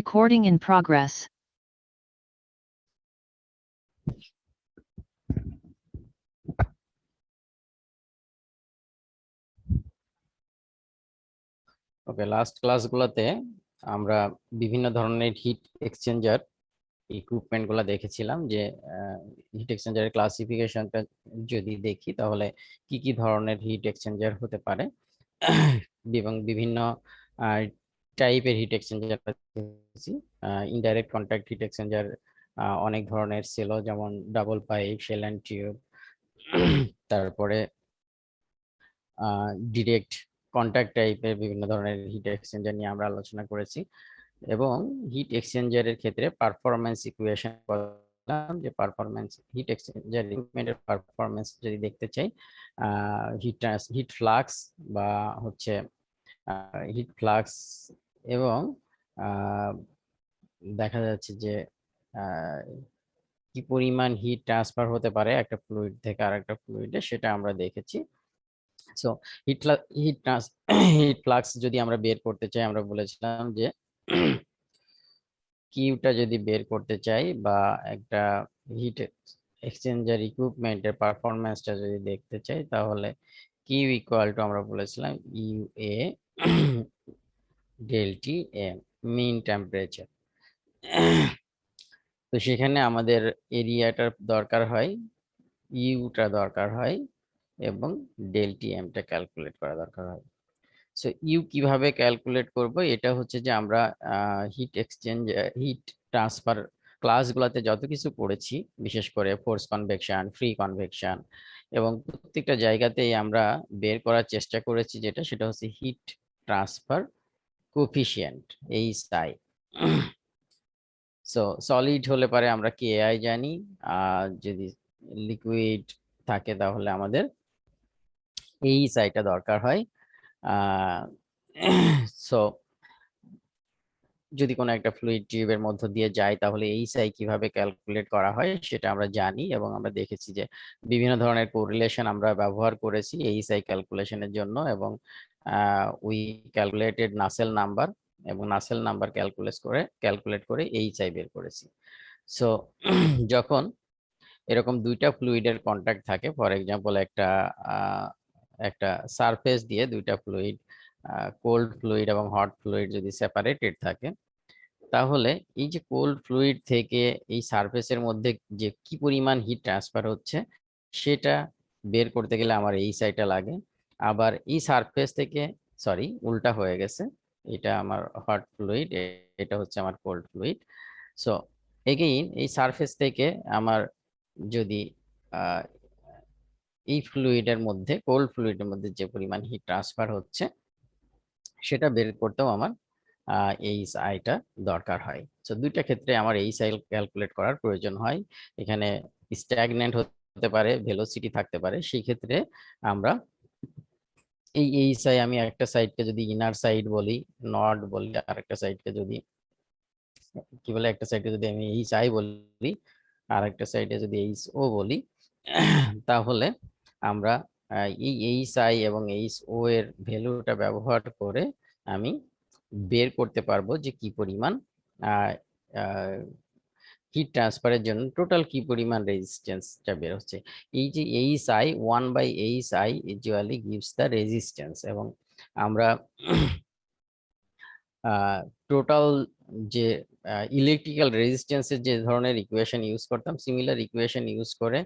Recording in progress. Okay, last ক্লাসগুলোতে আমরা বিভিন্ন ধরনের হিট এক্সচেঞ্জার ইকুইপমেন্ট গুলো দেখেছিলাম যে হিট এক্সচেঞ্জারের ক্লাসিফিকেশনটা যদি দেখি তাহলে কি কি ধরনের হিট এক্সচেঞ্জার হতে পারে এবং বিভিন্ন টাইপের হিট এক্সচেঞ্জার দেখেছি। ইনডাইরেক্ট কন্ট্যাক্ট হিট এক্সচেঞ্জার অনেক ধরনের ছিল, যেমন double pipe, shell and tube, তারপরে ডিরেক্ট কন্ট্যাক্ট টাইপের বিভিন্ন ধরনের হিট এক্সচেঞ্জার নিয়ে আমরা আলোচনা করেছি। এবং হিট এক্সচেঞ্জারের ক্ষেত্রে পারফরম্যান্স ইকুয়েশন বললাম যে পারফরম্যান্স হিট এক্সচেঞ্জার ইকুইপমেন্টের পারফরম্যান্স যদি দেখতে চাই, হিট ফ্লাক্স বা হচ্ছে হিট ফ্লাক্স এবং দেখা যাচ্ছে যে কি পরিমাণ হিট ট্রান্সফার হতে পারে একটা ফ্লুইড থেকে আরেকটা ফ্লুইডে, সেটা আমরা দেখেছি। সো হিট হিট ফ্লাক্স যদি আমরা বের করতে চাই, আমরা বলেছিলাম যে কিউটা যদি বের করতে চাই বা একটা হিট এক্সচেঞ্জার ইকুইপমেন্টের পারফরম্যান্সটা যদি দেখতে চাই, তাহলে কিউ ইকুয়াল টু আমরা বলেছিলাম U A del T M, mean temperature. তো সেখানে আমাদের এরিয়াটার দরকার হয়, ইউটা দরকার হয় এবং ডেল টি এমটা ক্যালকুলেট করা দরকার হয়। সো ইউ কিভাবে ক্যালকুলেট করব, এটা হচ্ছে যে আমরা হিট এক্সচেঞ্জ হিট ট্রান্সফার ক্লাসগুলোতে যত কিছু পড়েছি, বিশেষ করে ফোর্স কনভেকশন, ফ্রি কনভেকশন, এবং প্রত্যেকটা জায়গাতেই আমরা বের করার চেষ্টা করেছি যেটা, সেটা হচ্ছে heat transfer coefficient, H I. So solid হলে পারে আমরা কে আই জানি, আর যদি লিকুইড থাকে তাহলে আমাদের এইচ আইটা দরকার হয়। সো যদি কোনো একটা ফ্লুইড টিউবের মধ্য দিয়ে যায় তাহলে এইচআই কিভাবে ক্যালকুলেট করা হয় সেটা আমরা জানি, এবং আমরা দেখেছি যে বিভিন্ন ধরনের কোরিলেশন আমরা ব্যবহার করেছি এইচআই ক্যালকুলেশনের জন্য, এবং উই ক্যালকুলেটেড নাসেল নাম্বার, এবং নাসেল নাম্বার ক্যালকুলেট করে এইচআই বের করেছি। সো যখন এরকম দুইটা ফ্লুইডের কন্ট্যাক্ট থাকে, ফর এক্সাম্পল একটা সারফেস দিয়ে দুইটা ফ্লুইড, কোল্ড ফ্লুইড এবং হট ফ্লুইড যদি সেপারেটেড থাকে, তাহলে এই যে কোল্ড ফ্লুইড থেকে এই সারফেসের মধ্যে যে কি পরিমাণ হিট ট্রান্সফার হচ্ছে সেটা বের করতে গেলে আমার এই সাইডটা লাগে। আবার এই সারফেস থেকে, সরি উল্টা হয়ে গেছে, এটা আমার হট ফ্লুইড, এটা হচ্ছে আমার কোল্ড ফ্লুইড। সো এগেইন এই সারফেস থেকে আমার যদি এই ফ্লুইডের মধ্যে, কোল্ড ফ্লুইডের মধ্যে যে পরিমাণ হিট ট্রান্সফার হচ্ছে সেটা বের করতেও আমার এইচ আইটা দরকার হয়। তো দুইটা ক্ষেত্রে আমার এইচ আই ক্যালকুলেট করার প্রয়োজন হয়। এখানে স্ট্যাগন্যান্ট হতে পারে, ভেলোসিটি থাকতে পারে, সেই ক্ষেত্রে আমরা এই এইচ আই, আমি একটা সাইডকে যদি ইনার সাইড বলি, নট বলি, আর একটা সাইডকে যদি কি বলে, একটা সাইডে যদি আমি এইচ আই বলি আর একটা সাইডে যদি এইচ ও বলি, তাহলে আমরা এই এইচ আই এবং এইচ ও এর ভ্যালুটা ব্যবহার করে আমি বের করতে পারবো যে কি পরিমাণ হিট ট্রান্সফারের জন্য টোটাল কি পরিমাণ রেজিস্ট্যান্সটা বের হচ্ছে। এই যে এইচ আই, 1/এইচ I usually gives the resistance, এবং আমরা টোটাল যে ইলেকট্রিক্যাল রেজিস্ট্যান্সের যে ধরনের ইকুয়েশন ইউজ করতাম, সিমিলার ইকুয়েশন ইউজ করে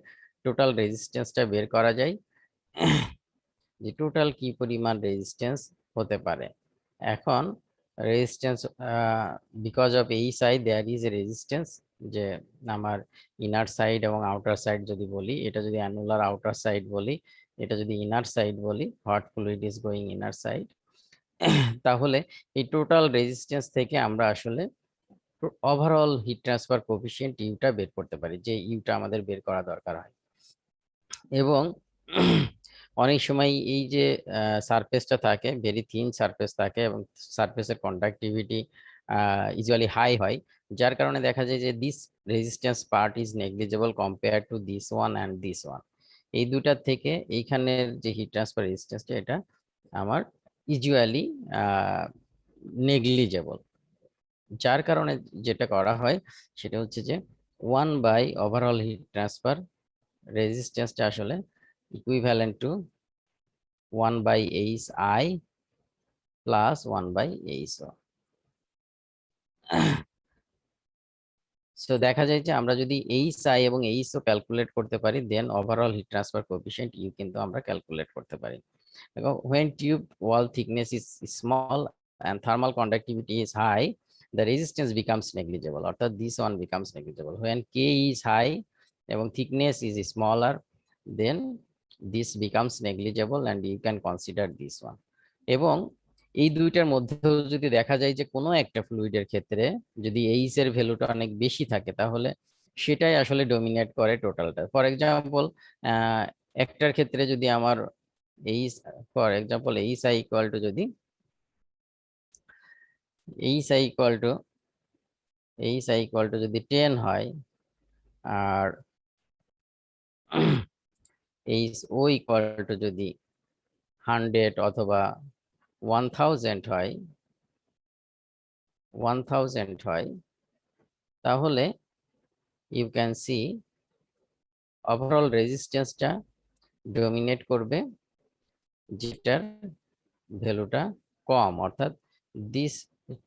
টোটাল রেজিস্ট্যান্সটা বের করা যায়, যে টোটাল কি পরিমাণ রেজিস্ট্যান্স হতে পারে। এখন resistance, because of H I there is a resistance, যে আমার ইনার সাইড এবং আউটার সাইড যদি বলি, এটা যদি অ্যানুলার আউটার সাইড বলি, এটা যদি ইনার সাইড বলি, hot fluid is going inner side, তাহলে এই টোটাল রেজিস্ট্যান্স থেকে আমরা আসলে ওভারঅল হিট ট্রান্সফার কোএফিসিয়েন্ট ইউটা বের করতে পারি, যে ইউটা আমাদের বের করা দরকার হয়। এবং অনেক সময় এই যে সারফেসটা থাকে, ভেরি থিন সারফেস থাকে, এবং সারফেসের কন্ডাক্টিভিটি ইউজুয়ালি হাই হয়, যার কারণে দেখা যায় যে this resistance part is negligible compare to this one and this one. এই দুটার থেকে এইখানের যে হিট ট্রান্সফার রেজিস্ট্যান্সটা, এটা আমার ইউজুয়ালি নেগলিজেবল। যার কারণে যেটা করা হয় সেটা হচ্ছে যে 1 by ওভারঅল হিট ট্রান্সফার রেজিস্ট্যান্সটা আসলে equivalent to 1 by HI plus 1 by HO। So দেখা যায় যে আমরা যদি HI এবং HO ক্যালকুলেট করতে পারি, then overall heat transfer coefficient U কিন্তু আমরা ক্যালকুলেট করতে পারি। দেখো, when tube wall thickness is small and thermal conductivity is high, the resistance becomes negligible, অর্থাৎ this one becomes negligible. When K is high এবং thickness is smaller, then this becomes negligible and you can consider this one. এবং এই দুইটার মধ্যেও যদি দেখা যায় যে কোনো একটা ফ্লুইডের ক্ষেত্রে যদি এইচ এর ভ্যালুটা অনেক বেশি থাকে, তাহলে সেটাই আসলে ডমিনেট করে টোটালটা। ফর এক্সাম্পল, একটার ক্ষেত্রে যদি আমার H, for example H I equal to যদি H I equal to H I equal to যদি 10 হয়, আর এইচ ও ইকুয়াল টু যদি 100 অথবা 1000 হয়, 1000 হয়, তাহলে ইউ ক্যান সি ওভারঅল রেজিস্ট্যান্সটা ডমিনেট করবে যেটার ভ্যালুটা কম, অর্থাৎ this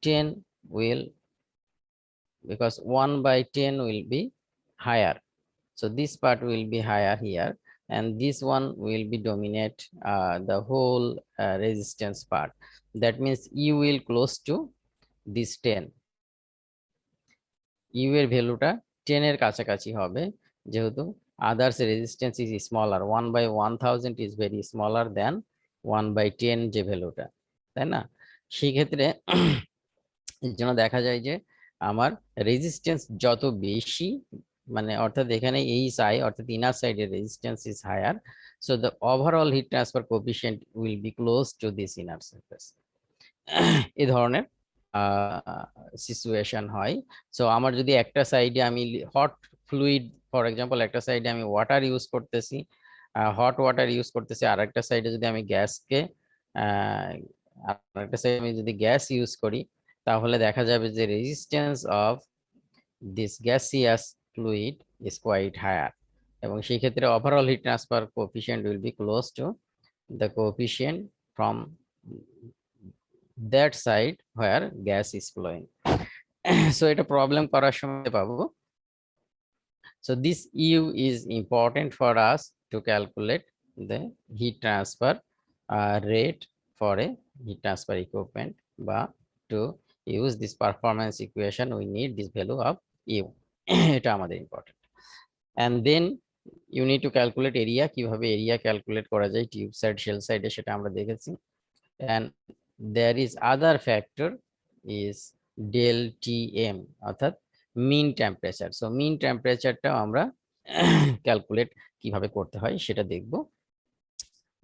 10 will, because 1 by 10 will be higher, so this part will be higher here, and this one will be dominate the whole resistance part. That means u will close to this 10, u এর ভ্যালুটা 10 এর কাছাকাছি হবে, যেহেতু others resistance is smaller, 1 by 1000 is very smaller than 1 by 10 যে ভ্যালুটা, তাই না? সেই ক্ষেত্রে এর জন্য দেখা যায় যে আমার রেজিস্ট্যান্স যত বেশি, মানে অর্থাৎ এখানে এইচ আই অর্থাৎ ইনার সাইডের resistance is higher, so the overall heat transfer coefficient will be close to this inner surface. এই ধরনের সিচুয়েশন হয়। সো আমার যদি একটা সাইডে আমি হট ফ্লুইড, ফর এক্সাম্পল একটা সাইডে আমি ওয়াটার ইউজ করতেছি, হট ওয়াটার ইউজ করতেছি, আর একটা সাইডে যদি আমি গ্যাসকে আর একটা সাইডে আমি যদি গ্যাস ইউজ করি, তাহলে দেখা যাবে যে resistance of this gaseous fluid is quite higher, এবং সেই ক্ষেত্রে overall heat transfer coefficient will be close to the coefficient from that side where gas is flowing. So এটা প্রবলেম করার সময় পাবো। So this U is important for us to calculate the heat transfer rate for a heat transfer equipment, but to use this performance equation we need this value of U. এটা আমাদের important. And then you need to calculate area, কিভাবে area calculate করা যায় tube side shell সাইডে, সেটা আমরা দেখেছি। And there is other factor is del Tm, অর্থাৎ মিন টেম্পারেচার। সো মিন টেম্পারেচারটাও আমরা ক্যালকুলেট কিভাবে করতে হয় সেটা দেখব।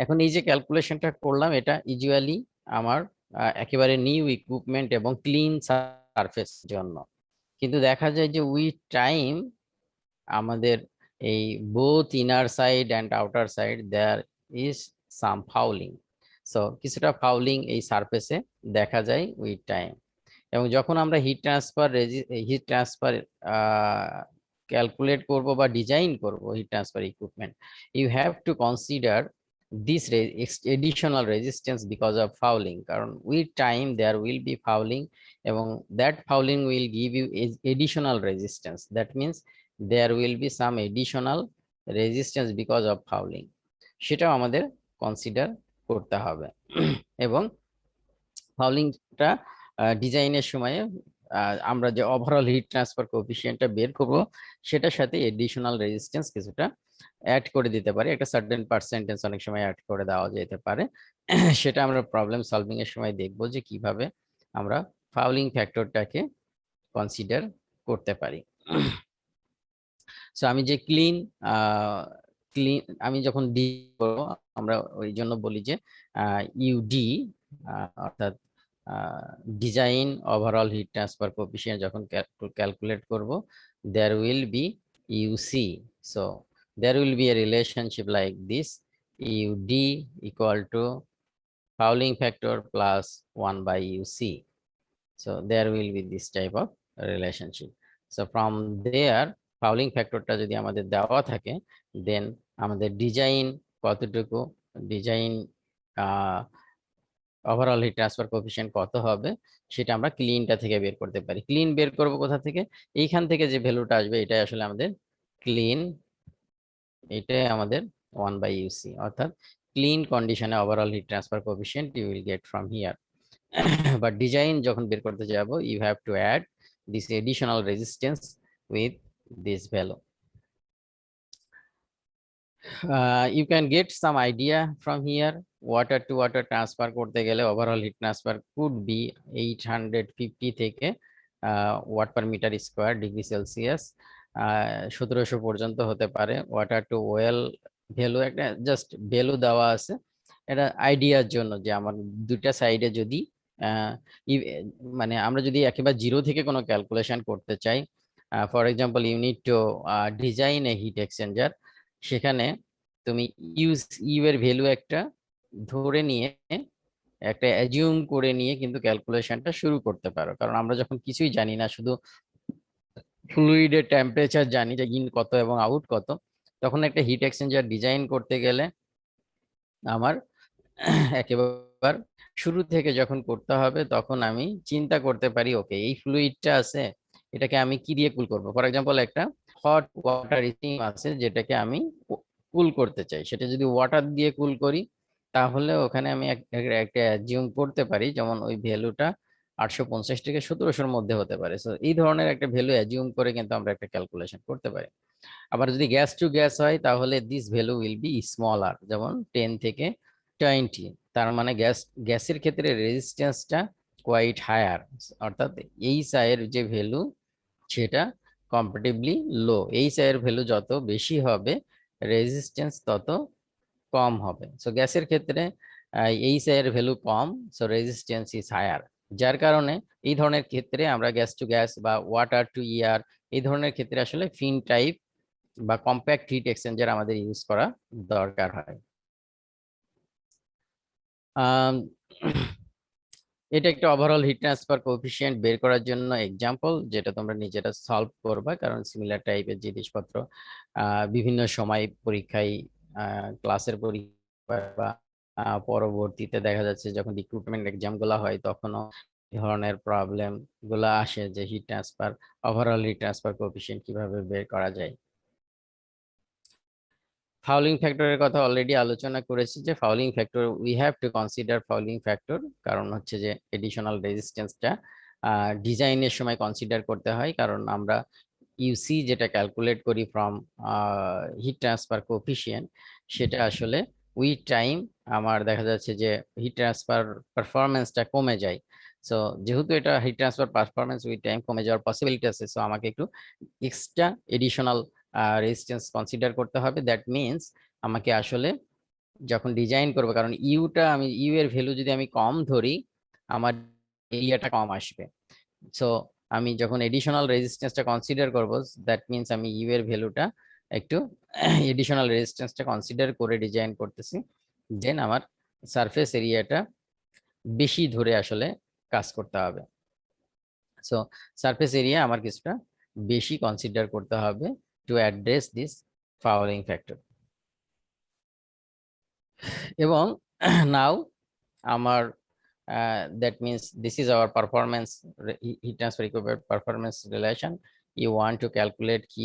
এখন এই যে ক্যালকুলেশনটা করলাম, এটা ইউজুয়ালি আমার একেবারে নিউ ইকুইপমেন্ট এবং ক্লিন সারফেস জন্য, কিন্তু দেখা যায় যে উইথ টাইম আমাদের এই both inner side and outer side there is some fouling. So কিছুটা ফাউলিং এই সারফেসে দেখা যায় উইথ টাইম, এবং যখন আমরা হিট ট্রান্সফার ক্যালকুলেট করব বা ডিজাইন করব heat transfer equipment, you have to consider this additional resistance because of fouling, কারণ with time there will be fouling এবং that fouling will give you additional resistance, that means there will be some additional resistance because of fouling, সেটাও আমাদের consider করতে হবে। এবং ফাউলিংটা ডিজাইনের সময় আমরা যে ওভারঅল হিট ট্রান্সফার কোএফিসিয়েন্টটা বের করব, সেটার সাথে এডিশনাল রেজিস্ট্যান্স কিছুটা অ্যাড করে দিতে পারি, একটা সার্টেন পার্সেন্টেজ অনেক সময় অ্যাড করে দেওয়া যেতে পারে। সেটা আমরা প্রবলেম সলভিং এর সময় দেখব যে কিভাবে আমরা ফাউলিং ফ্যাক্টরটাকে কনসিডার করতে পারি। সো আমি যে ক্লিন আমি যখন ডি করব, আমরা ওই জন্য বলি যে ইউডি, অর্থাৎ design overall heat transfer coefficient যখন ক্যালকুলেট করব, there will be UC. So there will be a relationship like this, UD equal to fouling factor plus 1 by UC. So there will be this type of relationship. So from there fouling ফ্যাক্টরটা যদি আমাদের দেওয়া থাকে, then আমাদের design কতটুকু, design overall heat transfer coefficient কত হবে সেটা আমরা ক্লিনটা থেকে বের করতে পারি। ক্লিন বের করব কোথা থেকে? এইখান থেকে যে ভ্যালুটা আসবে এটাই আসলে আমাদের ক্লিন, এটাই আমাদের 1/UC, অর্থাৎ ক্লিন কন্ডিশনে overall heat transfer coefficient you will get from here. But design যখন বের করতে যাব, you have to add this additional resistance with this value. You can get some idea from here. Water to water transfer করতে গেলে overall heat transfer could be 850 থেকে watt per metre square degree Celsius 1700 পর্যন্ত হতে পারে। Water to oil value একটা just value দেওয়া আছে, এটা আইডিয়ার জন্য যে আমার দুইটা সাইডে যদি মানে আমরা যদি একেবারে জিরো থেকে কোনো ক্যালকুলেশন করতে চাই, for example you need to design a heat exchanger, সেখানে তুমি ইউ এর ভ্যালু একটা ধরে নিয়ে, একটা অ্যাজিউম করে নিয়ে কিন্তু ক্যালকুলেশনটা শুরু করতে পারো। কারণ আমরা যখন কিছুই জানি না, শুধু ফ্লুইডের টেম্পারেচার জানি যে ইন কত এবং আউট কত, তখন একটা হিট এক্সচেঞ্জার ডিজাইন করতে গেলে আমার একেবারে শুরু থেকে যখন করতে হবে তখন আমি চিন্তা করতে পারি, ওকে এই ফ্লুইডটা আছে, এটাকে আমি কি দিয়ে কুল করবো। ফর এক্সাম্পল একটা হট ওয়াটার স্টিম আছে যেটাকে আমি কুল করতে চাই, সেটা যদি ওয়াটার দিয়ে কুল করি তাহলে ওখানে আমি একটা অ্যাজিউম করতে পারি, যেমন ওই ভ্যালুটা 850 থেকে 1700-র মধ্যে হতে পারে। সো এই ধরনের একটা ভ্যালু অ্যাজিউম করে কিন্তু আমরা একটা ক্যালকুলেশন করতে পারি। আবার যদি গ্যাস টু গ্যাস হয় তাহলে this value will be smaller, যেমন 10 থেকে 20। তার মানে গ্যাসের ক্ষেত্রে রেজিস্ট্যান্সটা কোয়াইট হায়ার, অর্থাৎ এইচ আই এর যে ভ্যালু সেটা কম্পারেটিভলি লো। এইচ আই এর ভ্যালু যত বেশি হবে রেজিস্ট্যান্স তত কম হবে। সো গ্যাসের ক্ষেত্রে এইচ আই এর ভ্যালু কম, সো রেজিস্ট্যান্স ইজ হায়ার। যার কারণে এই ধরনের ক্ষেত্রে আমরা গ্যাস টু গ্যাস বা ওয়াটার টু ইয়ার এই ধরনের ক্ষেত্রে আসলে ফিন টাইপ বা কম্প্যাক্ট হিট এক্সচেঞ্জার আমাদের ইউজ করা দরকার হয়। এটা একটা ওভারঅল হিট ট্রান্সফার কোএফিসিয়েন্ট বের করার জন্য এক্সাম্পল, যেটা তোমরা নিজেরা সলভ করবা, কারণ সিমিলার টাইপের জিনিসপত্র বিভিন্ন সময় পরীক্ষায়, ক্লাসের পরীক্ষা বা পরবর্তীতে দেখা যাচ্ছে যখন রিক্রুটমেন্ট এক্সাম গুলা হয় তখনও এই ধরনের প্রবলেম গুলা আসে যে heat transfer, overall heat transfer coefficient কিভাবে বের করা যায়। ফাউলিং ফ্যাক্টরের কথা অলরেডি আলোচনা করেছি যে fouling factor we have to consider fouling factor, কারণ হচ্ছে যে এডিশনাল রেজিস্ট্যান্সটা ডিজাইনের সময় কনসিডার করতে হয়, কারণ আমরা ইউসি যেটা ক্যালকুলেট করি ফ্রম হিট ট্রান্সফার কোএফিসিয়েন্ট সেটা আসলে উইথ টাইম আমার দেখা যাচ্ছে যে হিট ট্রান্সফার পারফরমেন্সটা কমে যায়। সো যেহেতু এটা heat transfer performance with time কমে যাওয়ার পসিবিলিটি আছে, সো আমাকে একটু এক্সট্রা এডিশনাল রেজিস্ট্যান্স কনসিডার করতে হবে। দ্যাট মিনস আমাকে আসলে যখন ডিজাইন করবো, কারণ ইউ এর ভ্যালু যদি আমি কম ধরি আমার এরিয়াটা কম আসবে। সো আমি যখন এডিশনাল রেজিস্ট্যান্সটা কনসিডার করব, দ্যাট মিনস আমি ইউ এর ভ্যালুটা একটু এডিশনাল রেজিস্ট্যান্সটা কনসিডার করে ডিজাইন করতেছি, দেন আমার সারফেস এরিয়াটা বেশি ধরে আসলে কাজ করতে হবে। সো সারফেস এরিয়া আমার কিছুটা বেশি কনসিডার করতে হবে to address this fouling factor. এবং নাও আমার that means this is our performance heat transfer equipment performance relation. You want to calculate Q,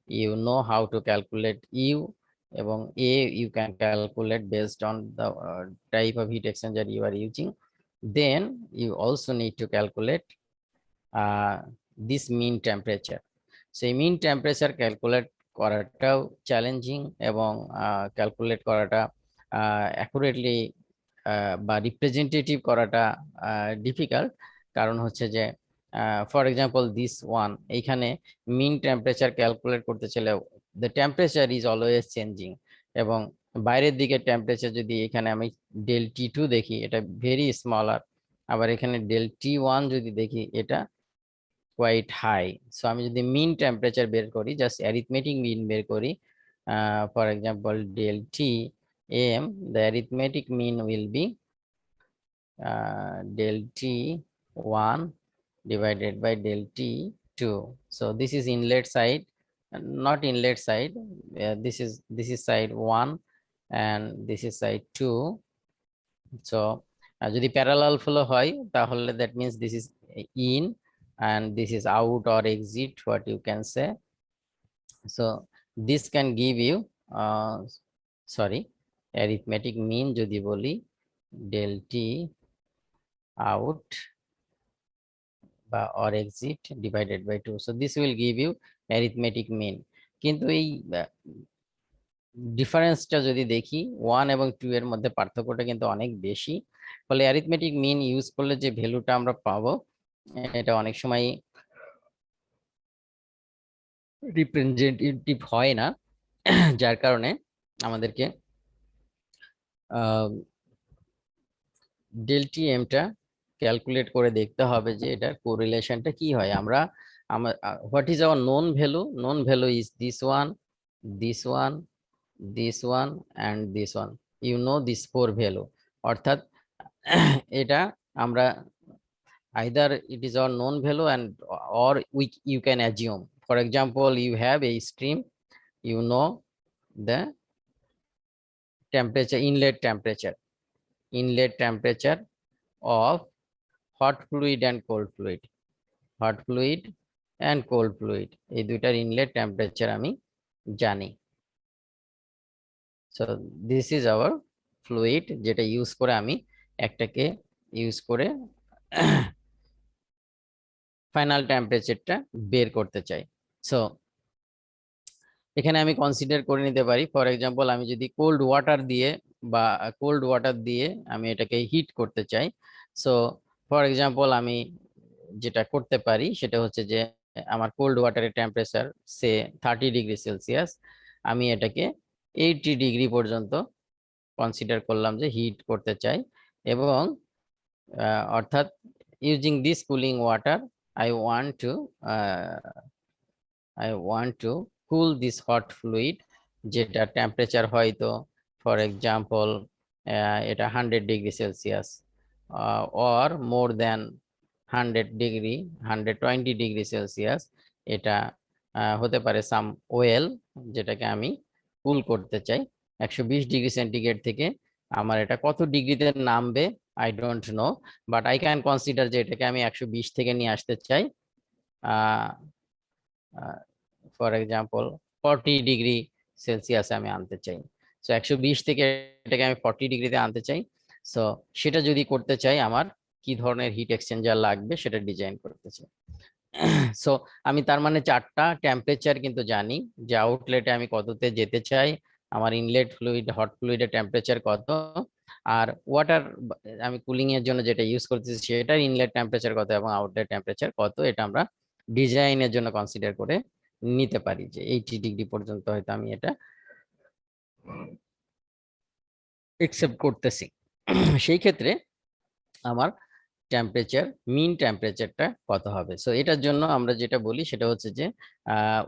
you know how to calculate U, এবং A you can calculate based on the type of heat exchanger you are using. Then you also need to calculate this mean temperature. সেই মিন temperature calculate করাটাও challenging এবং calculate করাটা accurately বা representative করাটা difficult. কারণ হচ্ছে যে ফর এক্সাম্পল দিস ওয়ান, এইখানে মিন টেম্পারেচার ক্যালকুলেট করতে চাইলে the temperature is always changing, এবং বাইরের দিকে টেম্পারেচার যদি এখানে আমি ডেল T2 দেখি এটা ভেরি স্মলার, আবার এখানে ডেল T1 যদি দেখি এটা কোয়াইট হাই। সো আমি যদি মিন টেম্পারেচার বের করি, জাস্ট অ্যারিথমেটিক মিন বের করি, for example del T(m), the arithmetic mean will be del T1 divided by del T2. So this is inlet side, not inlet side. This is side 1 and this is side 2. So যদি parallel flow হয় তাহলে that means this is in and this is out or exit, what you can say. So this can give you sorry, arithmetic mean যদি বলি del T out or exit divided by 2. So this will give you arithmetic mean. কিন্তু এই ডিফারেন্সটা যদি দেখি 1 এবং 2 এর মধ্যে পার্থক্যটা কিন্তু অনেক বেশি, ফলে অ্যারিথমেটিক মিন ইউজ করলে যে ভ্যালুটা আমরা পাবো এটা অনেক সময় রিপ্রেজেন্টেটিভ হয় না, যার কারণে আমাদেরকে del Tmটা ক্যালকুলেট করে দেখতে হবে যে এটার কোরিলেশনটা কি হয়। আমরা what is our known value? Known value is this one, this one, this one and this one. You know this 4 value, অর্থাৎ এটা আমরা either it is our known value and or you can assume. For example, you have a stream, you know the temperature, inlet temperature of hot fluid and cold fluid, hot fluid and cold fluid, এই দুইটার inlet temperature আমি জানি। So this is our fluid যেটা use করে আমি একটাকে use করে final টেম্পারেচারটা বের করতে চাই। সো এখানে আমি কনসিডার করে নিতে পারি, ফর এক্সাম্পল আমি যদি কোল্ড ওয়াটার দিয়ে আমি এটাকে হিট করতে চাই। সো ফর এক্সাম্পল আমি যেটা করতে পারি সেটা হচ্ছে যে আমার কোল্ড ওয়াটারের টেম্পারেচার সে 30 ডিগ্রি সেলসিয়াস, আমি এটাকে 80 ডিগ্রি পর্যন্ত কনসিডার করলাম যে হিট করতে চাই, এবং অর্থাৎ using this cooling water I want to cool this hot fluid যেটা টেম্পারেচার হয়তো ফর এক্সাম্পল এটা 100 degree Celsius or more than 100 degree, 120 degree Celsius. এটা হতে পারে সাম ওয়েল যেটাকে আমি কুল করতে চাই 120 ডিগ্রি সেন্টিগ্রেড থেকে। আমার এটা কত ডিগ্রিতে নামবে I don't know, but I can consider যে এটাকে আমি 120 থেকে নিয়ে আসতে চাই ফর এক্সাম্পল 40 ডিগ্রি সেলসিয়াস আমি আনতে চাই। সো 120 থেকে এটাকে আমি 40 ডিগ্রিতে আনতে চাই। সো সেটা যদি করতে চাই আমার কি ধরনের হিট এক্সচেঞ্জার লাগবে সেটা ডিজাইন করতে চাই। সো আমি তার মানে 4টা টেম্পারেচার কিন্তু জানি, যে আউটলেটে আমি কততে যেতে চাই, আমার ইনলেট ফ্লুইড হট ফ্লুইডের টেম্পারেচার কত, আর ওয়াটার আমি কুলিং এর জন্য যেটা ইউজ করতেছি সেটার ইনলেট টেম্পারেচার কত এবং আউটলেট টেম্পারেচার কত, এটা আমরা ডিজাইনের জন্য কনসিডার করে নিতে পারি যে 80 ডিগ্রি পর্যন্ত হয়তো আমি এটা একসেপ্ট করতেছি। সেই ক্ষেত্রে আমার টেম্পারেচার মিন টেম্পারেচারটা কত হবে? সো এটার জন্য আমরা যেটা বলি সেটা হচ্ছে যে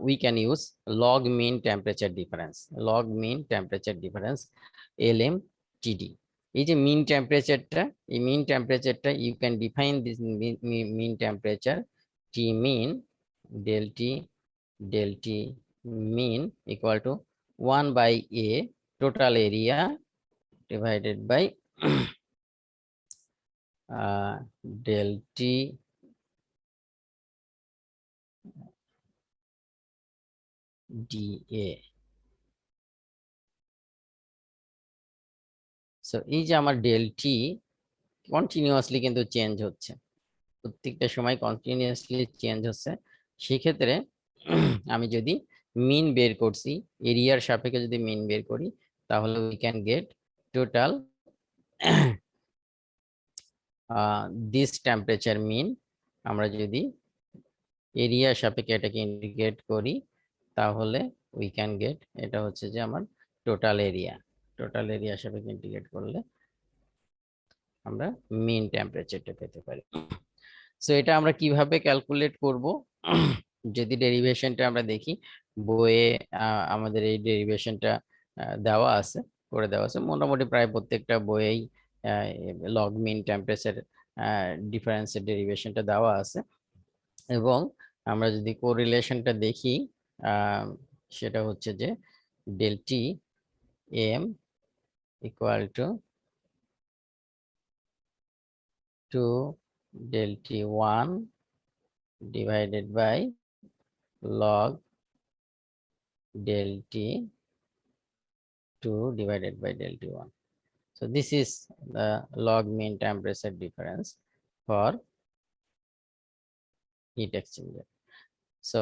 we can use log mean temperature difference, log mean temperature difference LMTD। এই যে মিন টেম্পারেচারটা, এই মিন টেম্পারেচারটা you can define this mean temperature T mean del T mean equal to 1 by A total area divided by del T dA। So এই যে আমার del T continuously কিন্তু change হচ্ছে, প্রত্যেকটা সময় কন্টিনিউয়াসলি চেঞ্জ হচ্ছে। সেক্ষেত্রে আমি যদি মিন বের করছি, এরিয়ার সাপেক্ষে যদি মিন বের করি তাহলে we can get total this temperature mean. আমরা যদি এরিয়ার সাপেক্ষে এটাকে ইন্ডিকেট করি তাহলে উই ক্যান গেট, এটা হচ্ছে যে আমার টোটাল এরিয়া, টোটাল এরিয়া সাপেক্ষে ইন্ডিকেট করলে আমরা মিন টেম্পারেচারটা পেতে পারি। সো এটা আমরা কিভাবে ক্যালকুলেট করব? যদি ডেরিভেশনটা আমরা দেখি বইয়ে আমাদের এই ডেরিভেশনটা দেওয়া আছে, করে দেওয়া আছে মোটামুটি প্রায় প্রত্যেকটা বইয়েই লগ মিন টেম্পারেচার ডিফারেন্সের ডেরিভেশনটা দেওয়া আছে। এবং আমরা যদি কোরিলেশনটা দেখি সেটা হচ্ছে যে del T m equal to 2 del T1 divided by log del T2 divided by del T1. So this is the log mean temperature difference for heat exchanger. So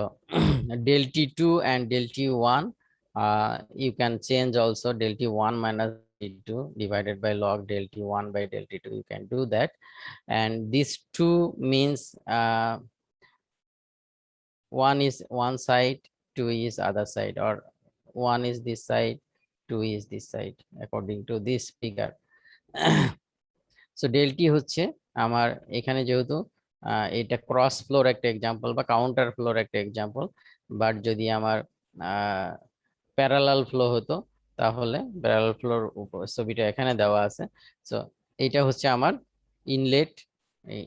del T2 and del T1, you can change also del T1 minus T2 divided by log del T1 by del T2. You can do that. And these two means one is one side, two is other side, or one is this side, two is this side, according to this figure. So del T হচ্ছে আমার এখানে যেহেতু এটা cross floor একটা example বা counter floor একটা example, but যদি আমার প্যারালাল ফ্লো হতো তাহলে প্যারালাল ফ্লোর ছবিটা এখানে দেওয়া আছে। সো এটা হচ্ছে আমার ইনলেট,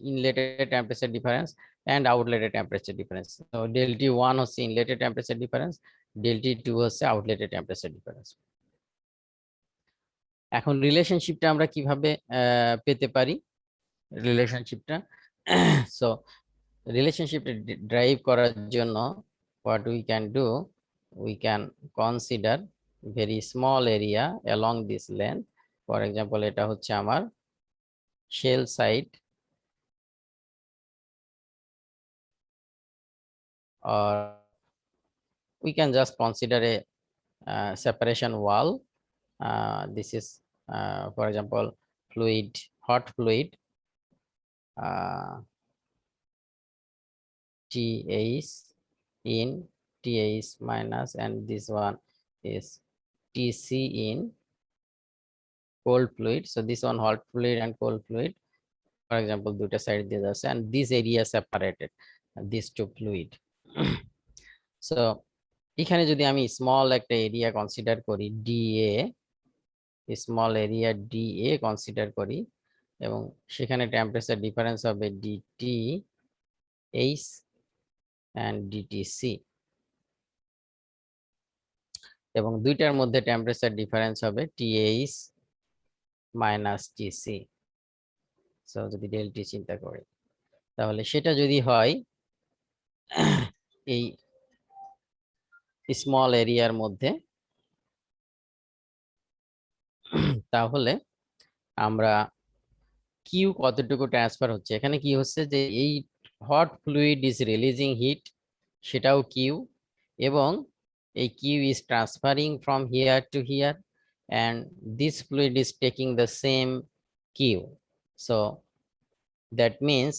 ইনলেটের টেম্পারেচার ডিফারেন্স এন্ড আউটলেটের টেম্পারেচার ডিফারেন্স। তো del T1 হচ্ছে ইনলেটের টেম্পারেচার ডিফারেন্স, del T2 হচ্ছে আউটলেটের টেম্পারেচার ডিফারেন্স। এখন রিলেশনশিপটা আমরা কিভাবে পেতে পারি রিলেশনশিপটা? সো রিলেশনশিপটা ড্রাইভ করার জন্য what we can do, we can consider very small area along this length. For example, এটা হচ্ছে আমার shell side, or we can just consider a separation wall. This is for example fluid, hot fluid, TH in, TH minus, and this one is TC in cold fluid. So this one hot fluid and cold fluid, for example দুইটা side দিয়ে যাচ্ছে, and this area separated these two fluid. So এখানে যদি আমি small একটা area consider করি DA, small area DA consider করি, এবং সেখানে টেম্পারেচার ডিফারেন্স হবে DTH and DTC, এবং দুইটার মধ্যে টেম্পারেচার ডিফারেন্স হবে TH মাইনাস TC। সো যদি del T চিন্তা করি তাহলে সেটা যদি হয় এই স্মল এরিয়ার মধ্যে, তাহলে আমরা কিউ কতটুকু ট্রান্সফার হচ্ছে, এখানে কি হচ্ছে যে এই hot fluid is releasing heat, সেটাও কিউ, এবং এই Q is transferring from here to here, and this fluid is taking the same Q. So that means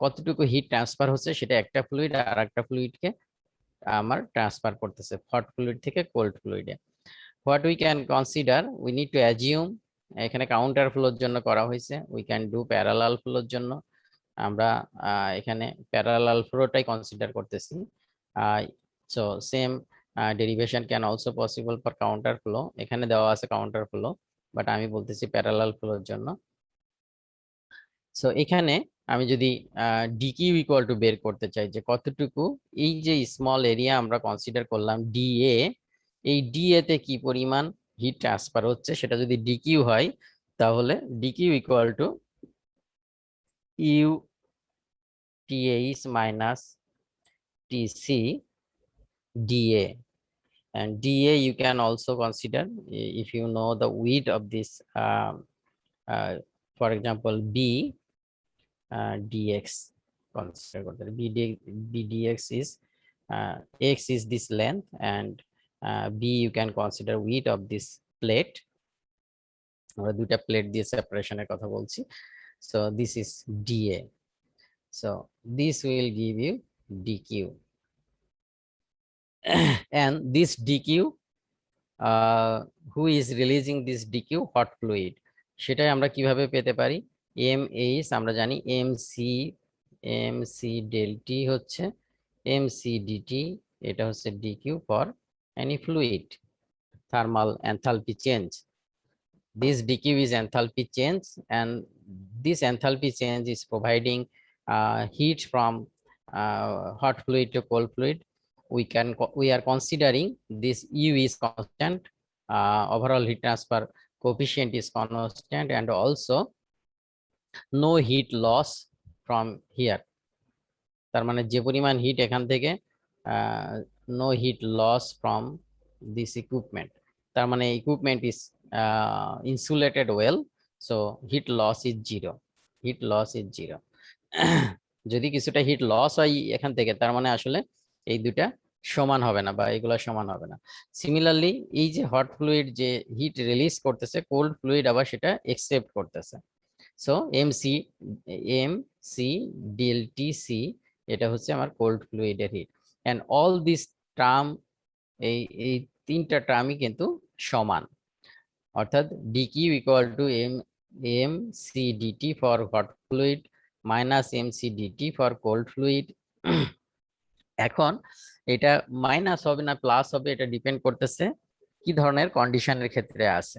কতটুকু হিট ট্রান্সফার হচ্ছে সেটা একটা ফ্লুইড আর একটা ফ্লুইডকে আমার ট্রান্সফার করতেছে হট ফ্লুইড থেকে কোল্ড ফ্লুইডে। What we can consider, we need to assume, এখানে কাউন্টার ফ্লোর জন্য করা হয়েছে, উই ক্যান ডু প্যারালাল ফ্লোর জন্য আমরা এখানে প্যারালাল ফ্লোটাই কনসিডার করতেছি। So same derivation can also possible for counter flow, এখানে দেওয়া আছে কাউন্টার ফ্লো, বাট আমি বলতেছি প্যারালাল ফ্লোর জন্য। সো এখানে আমি যদি ডিকিউ ইকুয়াল টু বের করতে চাই যে কতটুকু এই যে স্মল এরিয়া আমরা কনসিডার করলাম ডিএ, এই ডিএ তে কি পরিমাণ হিট ট্রান্সফার হচ্ছে সেটা যদি ডিকিউ হয়, তাহলে dQ equal to U TH minus TC dA, and DA you can also consider if you know the width of this, for example B dx consider করতে B dx is x is this length, and B you can consider width of this plate, আমরা দুইটা plate দিয়ে সেপারেশনের কথা বলছি। So this is DA, so this will give you DQ, and this DQ, who is releasing this DQ, hot fluid, সেটাই আমরা কিভাবে পেতে পারি, MH আমরা জানি MC del T হচ্ছে MC dt, এটা হচ্ছে DQ for any fluid thermal enthalpy change. This DQ is enthalpy change, and this enthalpy change is providing heat from hot fluid to cold fluid, we are considering this U is constant, overall heat transfer coefficient is constant, and also no heat loss from here. তার মানে যে পরিমাণ hit এখান থেকে no heat loss from this equipment, তার মানে equipment is insulated well, so heat loss is zero. Heat loss is zero. যদি কিছুটা হিট লস হয় এখান থেকে, তার মানে আসলে এই দুটা সমান হবে না বা এগুলা সমান হবে না। সিমিলারলি এই যে হট ফ্লুইড যে হিট রিলিজ করতেছে, কোল্ড ফ্লুইড আবার সেটা একসেপ্ট করতেছে। সো এমসি ডেলটি সি, এটা হচ্ছে আমার কোল্ড ফ্লুইডের heat. And all this term, এই এই তিনটা টার্মই কিন্তু সমান, অর্থাৎ dQ equal to mC dT for hot fluid minus mC dT for cold fluid. এখন এটা মাইনাস হবে না প্লাস হবে, এটা ডিপেন্ড করতেছে কি ধরনের কন্ডিশনের ক্ষেত্রে আছে।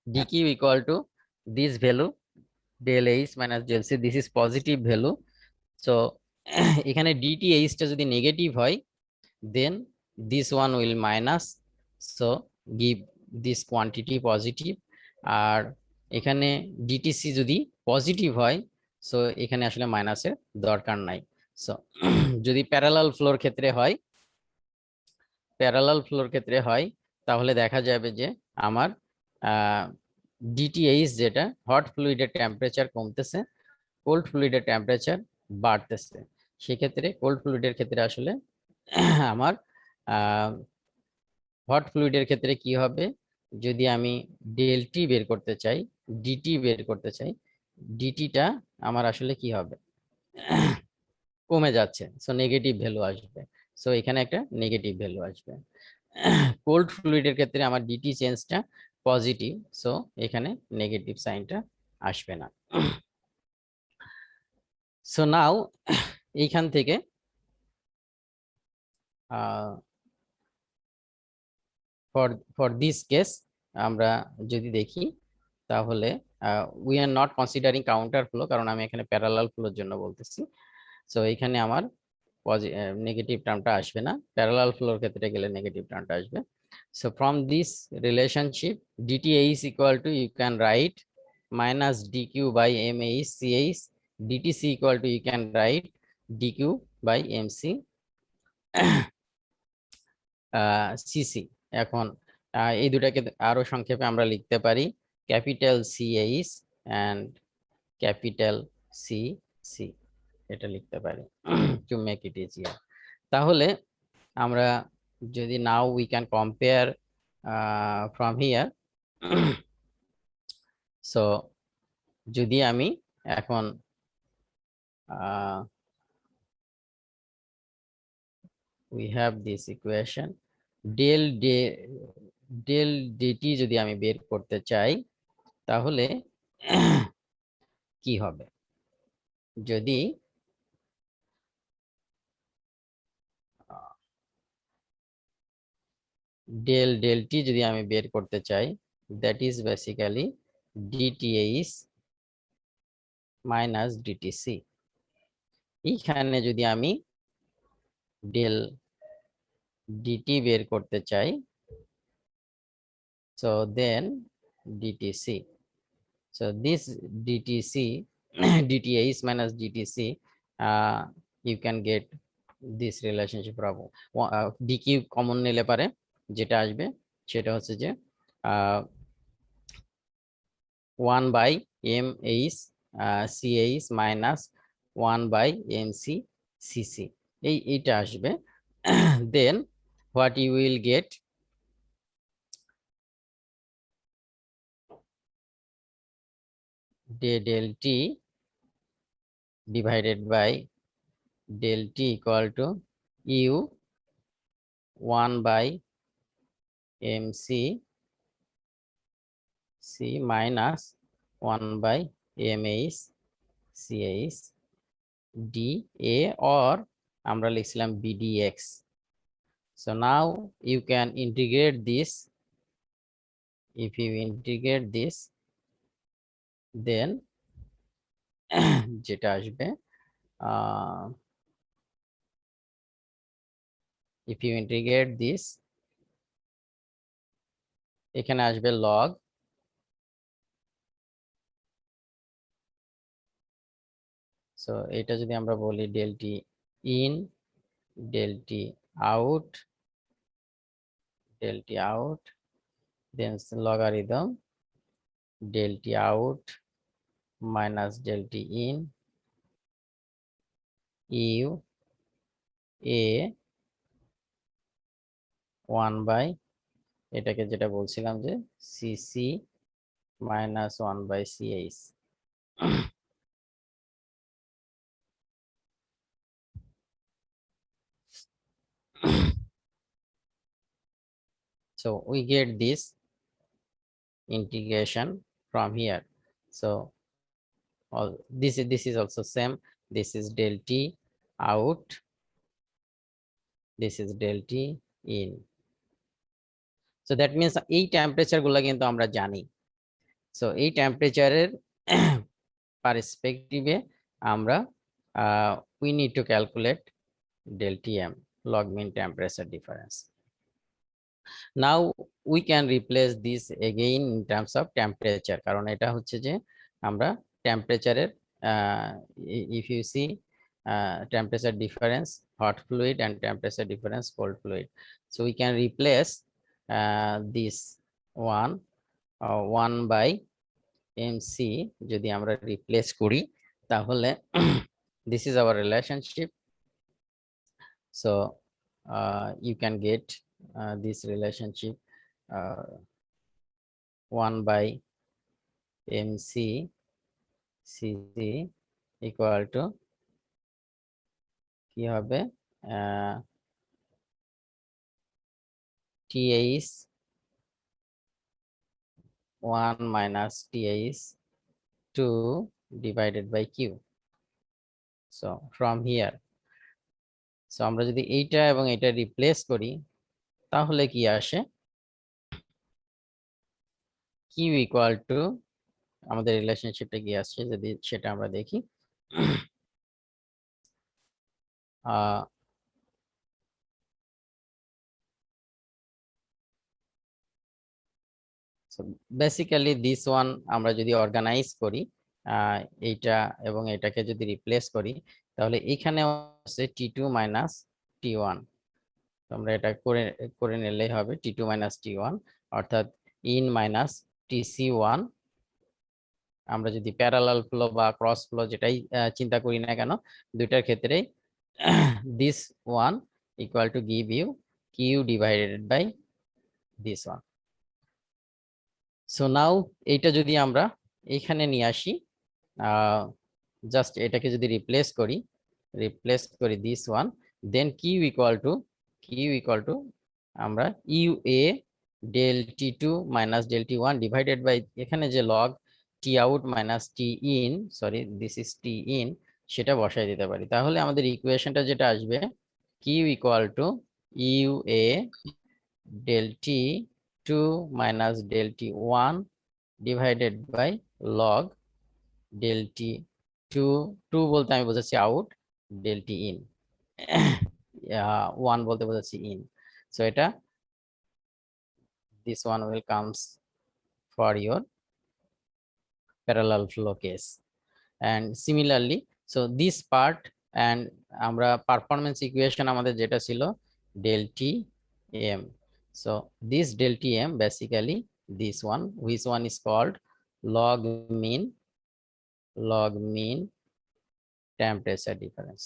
DQ equal to this value del H minus del C, this is positive value. So এখানে DTH টা যদি নেগেটিভ হয়, then this one will minus, so give this quantity positive. আর এখানে DTC যদি পজিটিভ হয়, so এখানে আসলে মাইনাসের দরকার নাই। সো যদি প্যারালাল ফ্লোর ক্ষেত্রে হয়, তাহলে দেখা যাবে যে আমার ডিটিএইচ যেটা হট ফ্লুইডের টেম্পারেচার কমতেছে, কোল্ড ফ্লুইডের টেম্পারেচার বাড়তেছে। সেক্ষেত্রে কোল্ড ফ্লুইডের ক্ষেত্রে আসলে আমার হট ফ্লুইডের ক্ষেত্রে কি হবে, যদি আমি ডেলটি বের করতে চাই, ডিটি বের করতে চাই, ডিটিটা আমার আসলে কি হবে, কমে যাচ্ছে, সো নেগেটিভ ভ্যালু আসবে। সো এখানে একটা নেগেটিভ ভ্যালু আসবে। কোল্ড ফ্লুইডের ক্ষেত্রে আমার ডিটি চেঞ্জটা পজিটিভ, সো এখানে নেগেটিভ সাইনটা আসবে না। সো নাও এইখান থেকে ফর দিস কেস আমরা যদি দেখি, তাহলে we are not considering counter flow, কারণ আমি এখানে প্যারালাল ফ্লোর জন্য বলতেছি। সো এখানে আমার নেগেটিভ টার্মটা আসবে না, প্যারালাল ফ্লোর ক্ষেত্রে গেলে নেগেটিভ টার্মটা আসবে। So from this relationship DTH equal to, you can write minus dq by mh ch, dtc equal to, you can write dq by mc cc. এখন এই দুটাকে আরো সংক্ষেপে আমরা লিখতে পারি capital CH and capital CC, এটা লিখতে পারি to make it easier. তাহলে আমরা যদি now we can compare from here. So যদি আমি এখন we have this equation del dt যদি আমি বের করতে চাই, তাহলে কি হবে, যদি del t যদি আমি বের করতে চাই, that is basically dth minus dtc। এইখানে যদি আমি del dt বের করতে চাই, so then dtc, so this dtc dth minus dtc, you can get this relationship from dq common নিলে পারে যেটা আসবে সেটা হচ্ছে যে 1 by mh ch minus 1 by mc cc, এইটা আসবে। then what you will get, del t divided by del t equal to u 1 by mc c minus 1 by mh ch dA, or আমরা লিখছিলাম bdx. So now you can integrate this. If you integrate this, then যেটা আসবে if you integrate this, এখানে আসবে log, so এটা যদি আমরা বলি del t in, del t out, del t out, then logarithm del t out minus del t in u a 1 by এটাকে যেটা বলছিলাম যে cc minus 1 by ch. So we get this integration from here. So all this is also same. This is del t out, this is del t in. So that means এই temperature গুলা কিন্তু আমরা জানি। So এই টেম্পারেচারের পার্সপেক্টিভে আমরা we need to calculate del Tm, log mean temperature difference. Now we can replace this again in terms of temperature, কারণ এটা হচ্ছে যে আমরা টেম্পারেচারের if you see temperature difference hot fluid and temperature difference cold fluid, so we can replace this one 1 by mc যদি আমরা replace করি তাহলে this is our relationship. So you can get this relationship 1 by mc cc equal to কি হবে th 1 minus th 2 divided by q. So from here, so আমরা যদি এইটা এবং এটা রিপ্লেস করি তাহলে কি আসে q equal to আমাদের রিলেশনশিপটা কি আসছে যদি সেটা আমরা দেখি so basically this one আমরা যদি অর্গানাইজ করি এইটা এবং এটাকে যদি রিপ্লেস করি তাহলে এখানে আছে t2 minus t1, আমরা এটা করে করে নিলেই হবে t2 minus t1 অর্থাৎ in minus tc1, আমরা যদি প্যারালাল ফ্লো বা ক্রস ফ্লো যেটাই চিন্তা করি না কেন দুইটার ক্ষেত্রে this one equal to give you q divided by this one. So now এইটা যদি আমরা এখানে নিয়ে আসি জাস্ট এটাকে যদি রিপ্লেস করি this one, then q equal to আমরা ua del t2 minus del t1 divided by এখানে যে log t out minus t in, sorry this is t in, সেটা বসাই দিতে পারি তাহলে আমাদের ইকুয়েশনটা যেটা আসবে q equal to ua del t2 minus del t1 divided by log del t2 2 বলতে আমি বোঝাচ্ছি out del t in 1 বলতে বোঝাচ্ছি in. So এটা this one will comes for your parallel flow case. And similarly, so this part and আমরা performance equation আমাদের যেটা ছিল del Tm. So this del Tm basically this one, which one is called log mean temperature difference.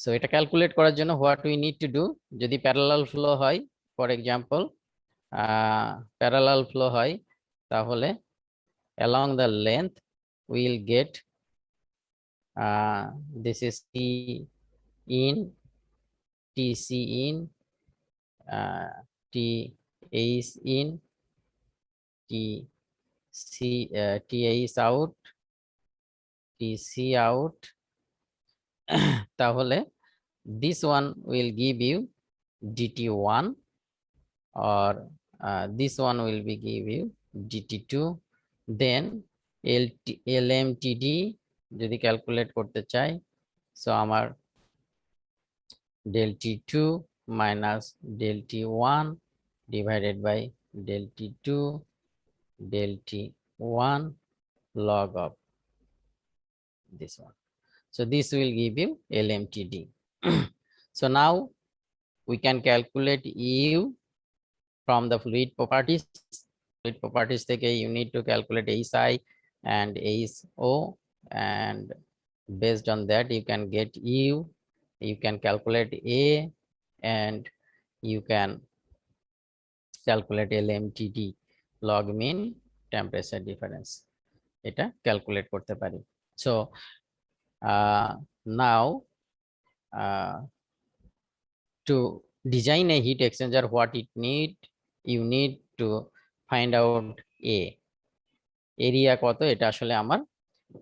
So এটা calculate করার জন্য what we need to do, যদি parallel flow হয় for example parallel flow হয় তাহলে along the length we will get this is T in, TC in, TH in, TH out, TC out. তাহলে this one will give you dt1 or this one will be give you dt2 দেন এলএমটিডি যদি calculate করতে চাই, so আমার del T2 minus del T1 divided by del T2 del T1 log of this one. So this will give you LMTD. So now we can calculate U from the fluid properties. Fluid properties থেকে you need to calculate HI and HO, and based on that you can get U, you can calculate A, and you can calculate LMTD, log mean temperature difference. এটা calculate করতে পারি. So now to design a heat exchanger, what it need, you need to find out A, area কত, এটা আসলে আমার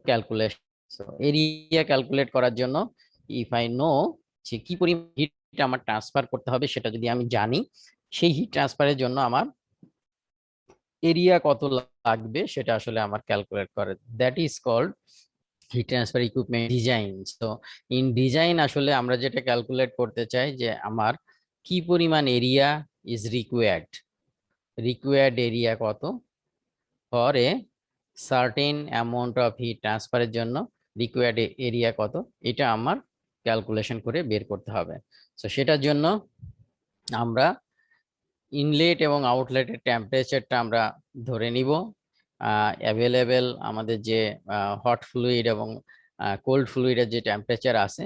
calculation. So area calculate করার জন্য if I know যে কি পরিমাণ হিট আমার ট্রান্সফার করতে হবে, সেটা যদি আমি জানি, সেই হিট ট্রান্সফারের জন্য আমার এরিয়া কত লাগবে সেটা আসলে আমার ক্যালকুলেট করে, that is called heat transfer equipment design. So in design আসলে আমরা যেটা ক্যালকুলেট করতে চাই যে আমার কি পরিমাণ এরিয়া ইজ রিকোয়ার্ড এরিয়া কত for a certain amount of heat ট্রান্সফারের জন্য রিকোয়ার্ড এরিয়া কত, এটা আমার ক্যালকুলেশন করে বের করতে হবে। সো সেটার জন্য আমরা ইনলেট এবং আউটলেটের টেম্পারেচারটা আমরা ধরে নিব, অ্যাভেলেবেল আমাদের যে হট ফ্লুইড এবং কোল্ড ফ্লুইডের যে টেম্পারেচার আছে,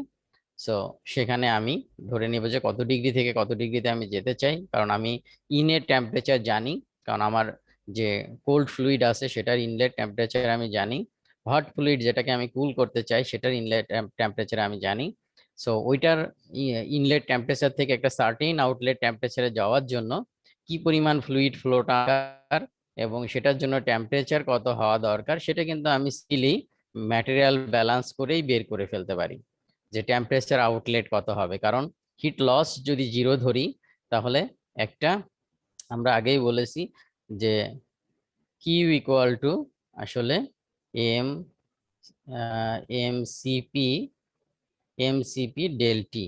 সো সেখানে আমি ধরে নিব যে কত ডিগ্রি থেকে কত ডিগ্রিতে আমি যেতে চাই, কারণ আমি ইনের টেম্পারেচার জানি, কারণ আমার যে কোল্ড ফ্লুইড আছে সেটার ইনলেট টেম্পারেচার আমি জানি, হট ফ্লুইড যেটাকে আমি কুল করতে চাই সেটার ইনলেট টেম্পারেচার আমি জানি। সো ওইটার ইনলেট টেম্পারেচার থেকে একটা সার্টেন আউটলেট টেম্পারেচারে যাওয়ার জন্য কি পরিমাণ ফ্লুইড ফ্লোটা এবং সেটার জন্য টেম্পারেচার কত হওয়া দরকার, সেটা কিন্তু আমি স্টিলি ম্যাটেরিয়াল ব্যালেন্স করেই বের করে ফেলতে পারি যে টেম্পারেচার আউটলেট কত হবে। কারণ হিট লস যদি 0 ধরি, তাহলে একটা আমরা আগেই বলেছি যে কিউ ইকুয়াল টু আসলে M MCP del T.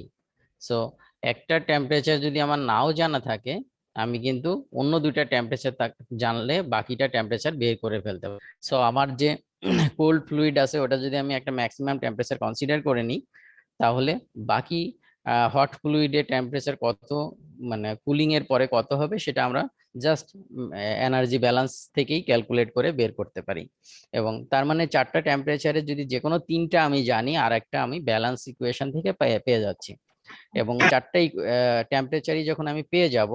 So একটা টেম্পারেচার যদি আমার নাও জানা থাকে, আমি কিন্তু অন্য দুইটা টেম্পারেচার জানলে বাকিটা টেম্পারেচার বের করে ফেলতে পারি। সো আমার যে কোল্ড ফ্লুইড আছে ওটা যদি আমি একটা ম্যাক্সিমাম টেম্পারেচার কনসিডার করে নিই, তাহলে বাকি হট ফ্লুইডের টেম্পারেচার কত, মানে কুলিং এর পরে কত হবে, সেটা আমরা জাস্ট এনার্জি ব্যালেন্স থেকেই ক্যালকুলেট করে বের করতে পারি। এবং তার মানে চারটা টেম্পারেচারে যদি যে কোনো তিনটা আমি জানি, আর একটা আমি ব্যালেন্স ইকুয়েশন থেকে পেয়ে যাচ্ছি। এবং চারটাই টেম্পারেচারই যখন আমি পেয়ে যাব,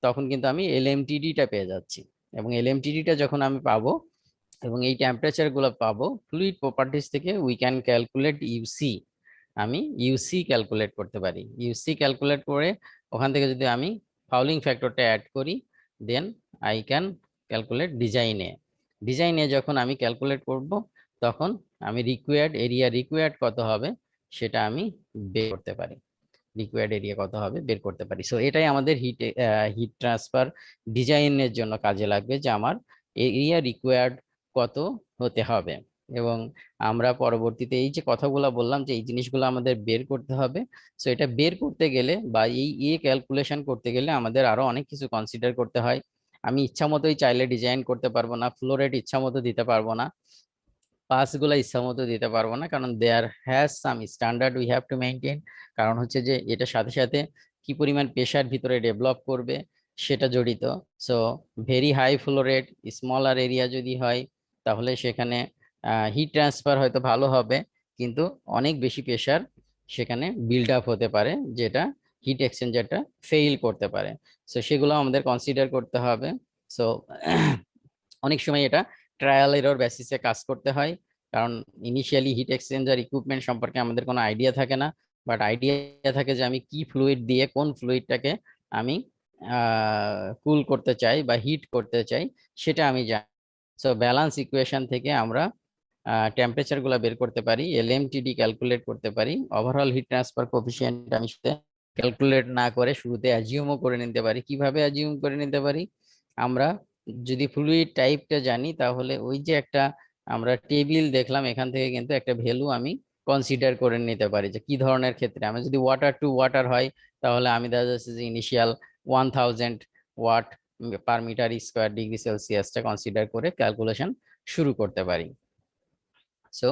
তখন কিন্তু আমি এলএমটিডিটা পেয়ে যাচ্ছি। এবং এলএমটিডিটা যখন আমি পাবো এবং এই টেম্পারেচার গুলো পাবো, ফ্লুইড প্রপার্টিজ থেকে উই ক্যান ক্যালকুলেট ইউসি, আমি ইউসি ক্যালকুলেট করতে পারি। ইউসি ক্যালকুলেট করে ওখান থেকে যদি আমি ফাউলিং ফ্যাক্টরটা অ্যাড করি, দেন আই ক্যান ক্যালকুলেট ডিজাইনে যখন আমি ক্যালকুলেট করব, তখন আমি রিকোয়ার্ড কত হবে সেটা আমি বের করতে পারি, বের করতে পারি। সো এটাই আমাদের হিট ট্রান্সফার ডিজাইনের জন্য কাজে লাগবে, যে আমার এরিয়া রিকোয়ার্ড কত হতে হবে। এবং আমরা পরবর্তীতে এই যে কথাগুলো বললাম যে এই জিনিসগুলো আমাদের বের করতে হবে, সো এটা বের করতে গেলে বা এই ক্যালকুলেশন করতে গেলে আমাদের আরো অনেক কিছু কনসিডার করতে হয়। আমি ইচ্ছা মতোই চাইলে ডিজাইন করতে পারবো না, ফ্লো রেট ইচ্ছা মতো দিতে পারবো না, পাস গুলা ইচ্ছা মতো দিতে পারবো না, কারণ there has some standard we have to maintain. কারণ হচ্ছে যে এটার সাথে সাথে কি পরিমাণ প্রেশার ভিতরে ডেভেলপ করবে সেটা জড়িত। So very high flow rate smaller area যদি হয়, তাহলে সেখানে হিট ট্রান্সফার হয়তো ভালো হবে, কিন্তু অনেক বেশি প্রেশার সেখানে বিল্ড আপ হতে পারে, যেটা হিট এক্সচেঞ্জারটা ফেইল করতে পারে। সো সেগুলো আমাদের কনসিডার করতে হবে। সো অনেক সময় এটা ট্রায়াল এরর বেসিসে কাজ করতে হয়, কারণ ইনিশিয়ালি হিট এক্সচেঞ্জার ইকুইপমেন্ট সম্পর্কে আমাদের কোনো আইডিয়া থাকে না, বাট আইডিয়া থাকে যে আমি কি ফ্লুইড দিয়ে কোন ফ্লুইডটাকে আমি কুল করতে চাই বা হিট করতে চাই, সেটা আমি জানি। সো ব্যালেন্স ইকুয়েশন থেকে আমরা টেম্পারেচার গুলা বের করতে পারি, এলএমটিডি ক্যালকুলেট করতে পারি, ওভারঅল হিট ট্রান্সফার কোফিসিয়েন্ট আমি ক্যালকুলেট না করে শুরুতে অ্যাজিউমও করে নিতে পারি। কিভাবে অ্যাজিউম করে নিতে পারি? আমরা যদি ফ্লুইড টাইপটা জানি তাহলে ওই যে একটা আমরা টেবিল দেখলাম, এখান থেকে কিন্তু একটা ভ্যালু আমি কনসিডার করে নিতে পারি যে কি ধরনের ক্ষেত্রে। আমি যদি ওয়াটার টু ওয়াটার হয় তাহলে আমি দেখা যাচ্ছে যে initial 1000 watt per metre square degree সেলসিয়াসটা কনসিডার করে ক্যালকুলেশন শুরু করতে পারি। সো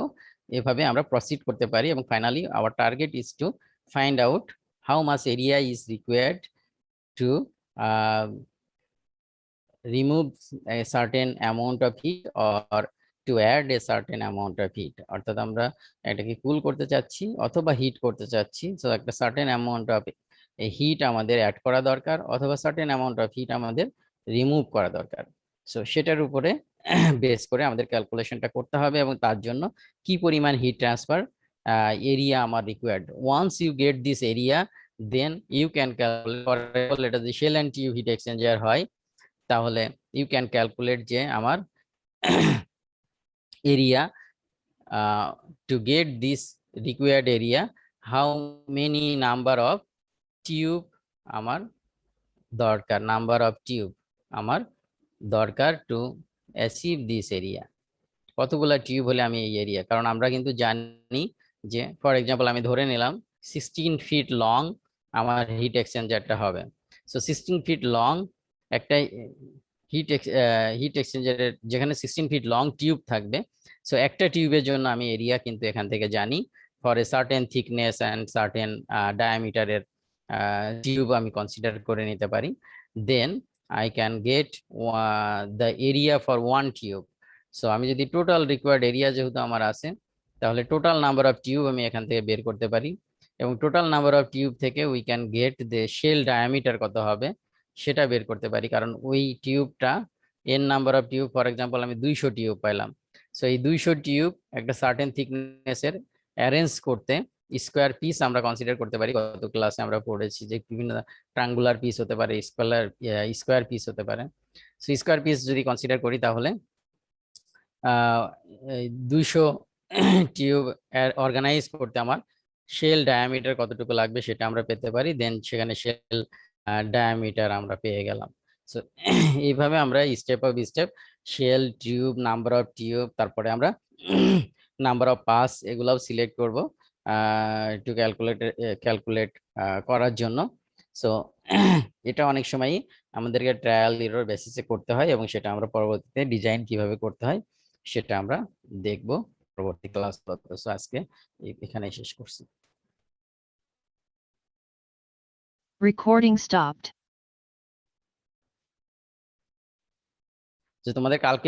এভাবে আমরা প্রসিড করতে পারি এবং finally our target is to find out how much area is required to remove a certain amount of heat or to add a certain amount of heat, অর্থাৎ আমরা এটাকে কুল করতে চাচ্ছি অথবা হিট করতে চাচ্ছি। সো একটা সার্টেন অ্যামাউন্ট অফ হিট আমাদের অ্যাড করা দরকার অথবা সার্টেন অ্যামাউন্ট অফ হিট আমাদের রিমুভ করা দরকার। সো সেটার উপরে বেস করে আমাদের ক্যালকুলেশনটা করতে হবে এবং তার জন্য কি পরিমাণ হিট ট্রান্সফার এরিয়া আমার required. Once you get this area then you can calculate, এটা যদি shell and tube heat exchanger হয় তাহলে ইউ ক্যান ক্যালকুলেট যে আমার area to get this required area how many number of tube আমার দরকার, number of tube আমার দরকার টু অ্যাচিভ দিস এরিয়া। কতগুলা টিউব হলে আমি এই এরিয়া, কারণ আমরা কিন্তু জানি যে ফর এক্সাম্পল আমি ধরে নিলাম 16 ফিট লং আমার হিট এক্সচেঞ্জারটা হবে। সো 16 ফিট লং একটা হিট এক্সচেঞ্জারের যেখানে 16 ফিট লং টিউব থাকবে। সো একটা টিউবের জন্য আমি এরিয়া কিন্তু এখান থেকে জানি for a certain thickness and certain ডায়ামিটারের টিউব আমি কনসিডার করে নিতে পারি। Then I can get the area for one tube. So আমি যদি টোটাল রিকোয়ার্ড এরিয়া যেহেতু আমার আছে তাহলে টোটাল নাম্বার অফ টিউব আমি এখান থেকে বের করতে পারি এবং টোটাল নাম্বার অফ টিউব থেকে we can get the shell diameter কত হবে সেটা বের করতে পারি, কারণ ওই টিউবটা N number of tube for example আমি 200 টিউব পাইলাম। সো এই 200 টিউব একটা সার্টেন থিকনেসের অ্যারেঞ্জ করতে স্কোয়ার পিস আমরা কনসিডার করতে পারি। গত ক্লাসে আমরা পড়েছি যে বিভিন্ন ট্রায়াঙ্গুলার পিস হতে পারে, স্কোয়ার পিস হতে পারে। সো স্কোয়ার পিস যদি কনসিডার করি তাহলে 200 টিউব অর্গানাইজ করতে আমার শেল ডায়ামিটার কতটুকু লাগবে সেটা আমরা পেতে পারি। দেন সেখানে শেল ডায়ামিটার আমরা পেয়ে গেলাম। সো এইভাবে আমরা step of step shell tube, number of tube, তারপরে আমরা নাম্বার অফ পাস এগুলাও সিলেক্ট করব টু ক্যালকুলেট করার জন্য। সো এটা অনেক সময় আমাদেরকে ট্রায়াল এরর বেসিসে করতে হয় এবং সেটা আমরা পরবর্তীতে ডিজাইন কিভাবে করতে হয় সেটা আমরা দেখব পরবর্তী ক্লাস। আজকে এখানে শেষ করছি। Recording stopped. যে তোমাদের কালকে